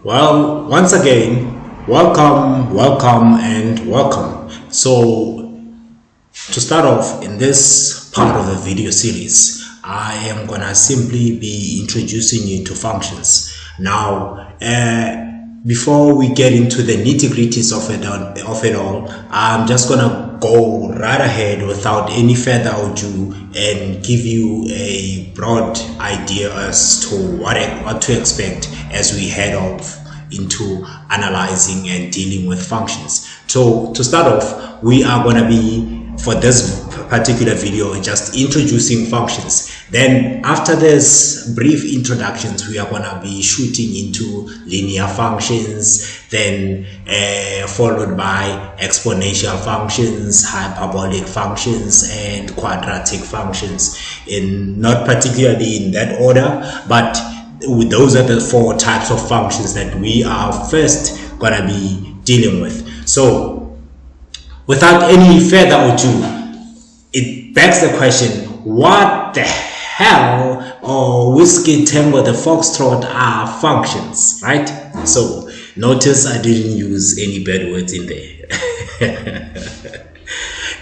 Well, once again, welcome, and welcome. So, to start off in this part of the video series, I am gonna simply be introducing you to functions. Now, before we get into the nitty-gritties of it all, I'm just gonna go right ahead without any further ado and give you a broad idea as to what to expect as we head off into analyzing and dealing with functions. So to start off, we are going to be, for this particular video, just introducing functions. Then after this brief introductions, we are going to be shooting into linear functions, then followed by exponential functions, hyperbolic functions, and quadratic functions, in not particularly in that order, but those are the four types of functions that we are first gonna be dealing with. So without any further ado, it begs the question, what the hell, or Whiskey Tango the Foxtrot, are functions, right? So notice I didn't use any bad words in there.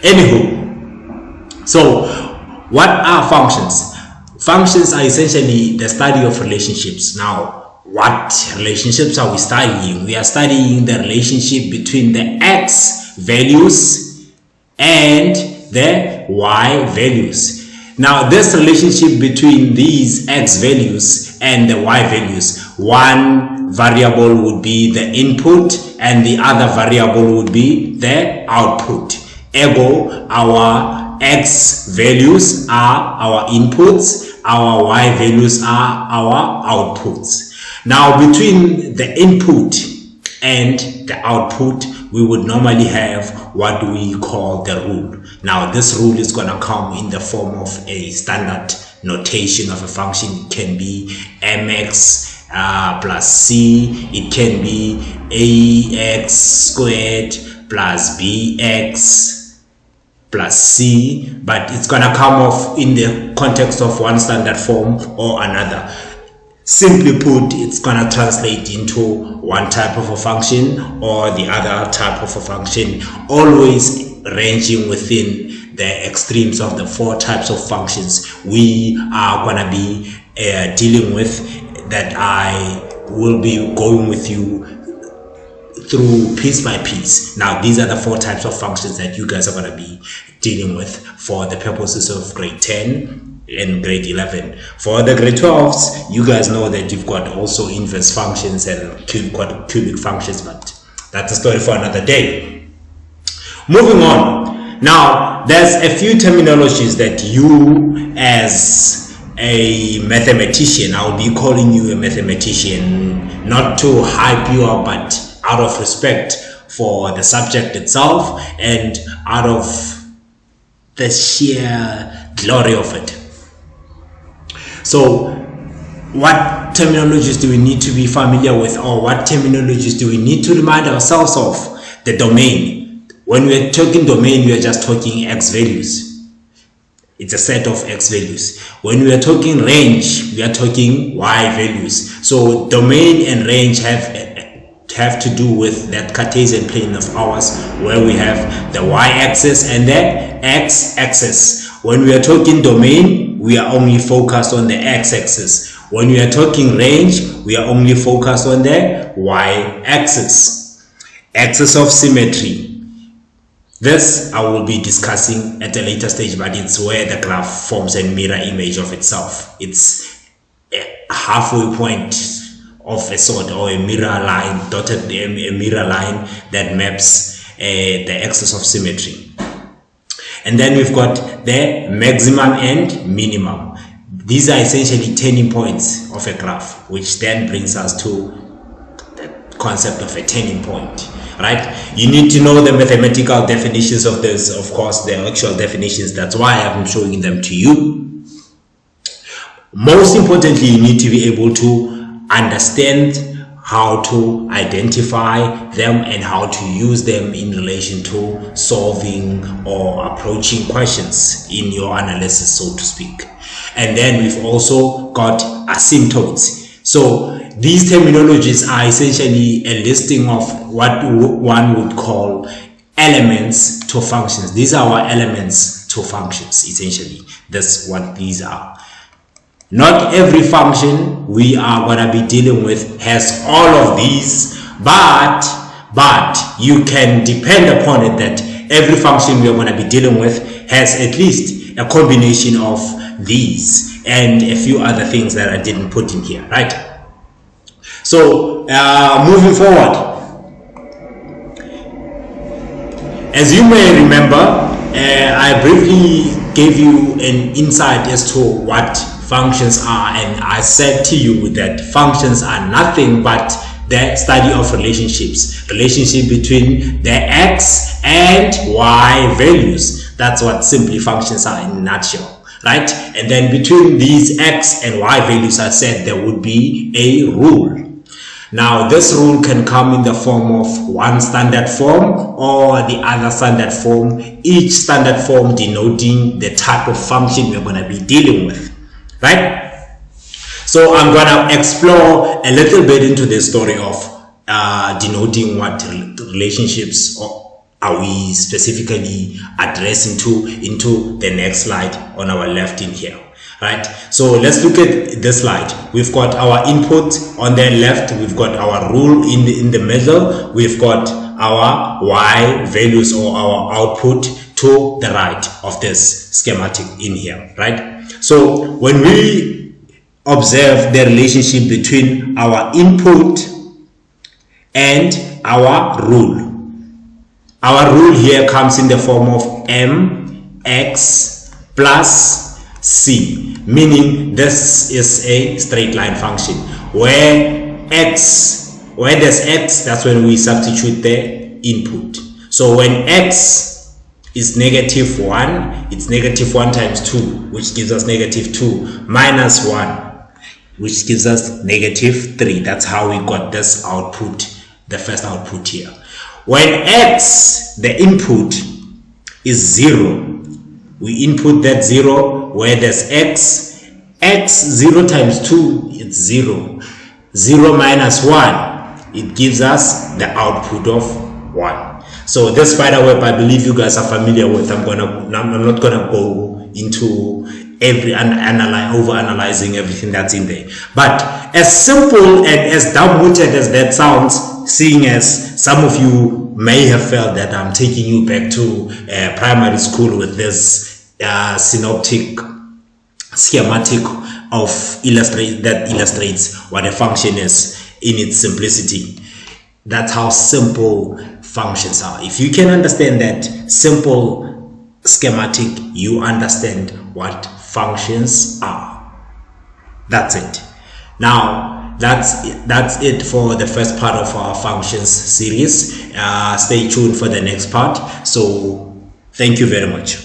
Anywho, so what are functions? Functions are essentially the study of relationships. Now, what relationships are we studying? We are studying the relationship between the x values and the y values. Now, this relationship between these x values and the y values, one variable would be the input and the other variable would be the output. Ergo, our x values are our inputs, our y values are our outputs. Now, between the input and the output, we would normally have what we call the rule. Now, this rule is going to come in the form of a standard notation of a function. It can be mx plus c. It can be ax squared plus bx plus c, but it's gonna come off in the context of one standard form or another. Simply put, it's gonna translate into one type of a function or the other type of a function, always ranging within the extremes of the four types of functions we are gonna be dealing with, that I will be going with you through piece by piece. Now, these are the four types of functions that you guys are going to be dealing with for the purposes of grade 10 and grade 11. For the grade 12s, you guys know that you've got also inverse functions and cubic functions, but that's a story for another day. Moving on. Now, there's a few terminologies that you, as a mathematician, I'll be calling you a mathematician, not to hype you up, but out of respect for the subject itself and out of the sheer glory of it. So what terminologies do we need to be familiar with, or what terminologies do we need to remind ourselves of? The domain. When we're talking domain, we are just talking x values. It's a set of x values. When we are talking range, we are talking y values. So domain and range have to do with that Cartesian plane of ours, where we have the y-axis and the x-axis. When we are talking domain, we are only focused on the x-axis. When we are talking range, we are only focused on the y-axis. Axis of symmetry. This I will be discussing at a later stage, but it's where the graph forms a mirror image of itself. It's a halfway point of a sort, or a mirror line, a mirror line that maps the axis of symmetry. And then we've got the maximum and minimum. These are essentially turning points of a graph, which then brings us to the concept of a turning point, right? You need to know the mathematical definitions of this, of course, the actual definitions. That's why I'm showing them to you. Most importantly, you need to be able to understand how to identify them and how to use them in relation to solving or approaching questions in your analysis, so to speak. And then we've also got asymptotes. So these terminologies are essentially a listing of what one would call elements to functions. These are our elements to functions, essentially. That's what these are. Not every function we are going to be dealing with has all of these, but you can depend upon it that every function we are going to be dealing with has at least a combination of these and a few other things that I didn't put in here, right? So moving forward, as you may remember, I briefly gave you an insight as to what functions are, and I said to you that functions are nothing but the study of relationship between the x and y values. That's what simply functions are in a nutshell, right? And then between these x and y values, I said there would be a rule. Now this rule can come in the form of one standard form or the other standard form, each standard form denoting the type of function we're going to be dealing with, right? So I'm going to explore a little bit into the story of denoting what relationships are we specifically addressing into the next slide on our left in here, right? So let's look at this slide. We've got our input on the left, we've got our rule in the middle, we've got our y values or our output to the right of this schematic in here, right? So when we observe the relationship between our input and our rule here comes in the form of mx plus c, meaning this is a straight line function where there's x, that's when we substitute the input. So when x is -1, it's -1 times 2, which gives us -2, minus 1, which gives us -3. That's how we got this output, the first output here. When x, the input, is 0, we input that 0 where there's x. 0 times 2, it's 0. 0 minus 1, it gives us the output of 1. So this spider web, I believe you guys are familiar with. I'm not gonna go into over analyzing everything that's in there. But as simple and as downwooted as that sounds, seeing as some of you may have felt that I'm taking you back to primary school with this synoptic schematic of that illustrates what a function is in its simplicity. That's how simple functions are. If you can understand that simple schematic, you understand what functions are. That's it. Now that's it for the first part of our functions series. Stay tuned for the next part. So thank you very much.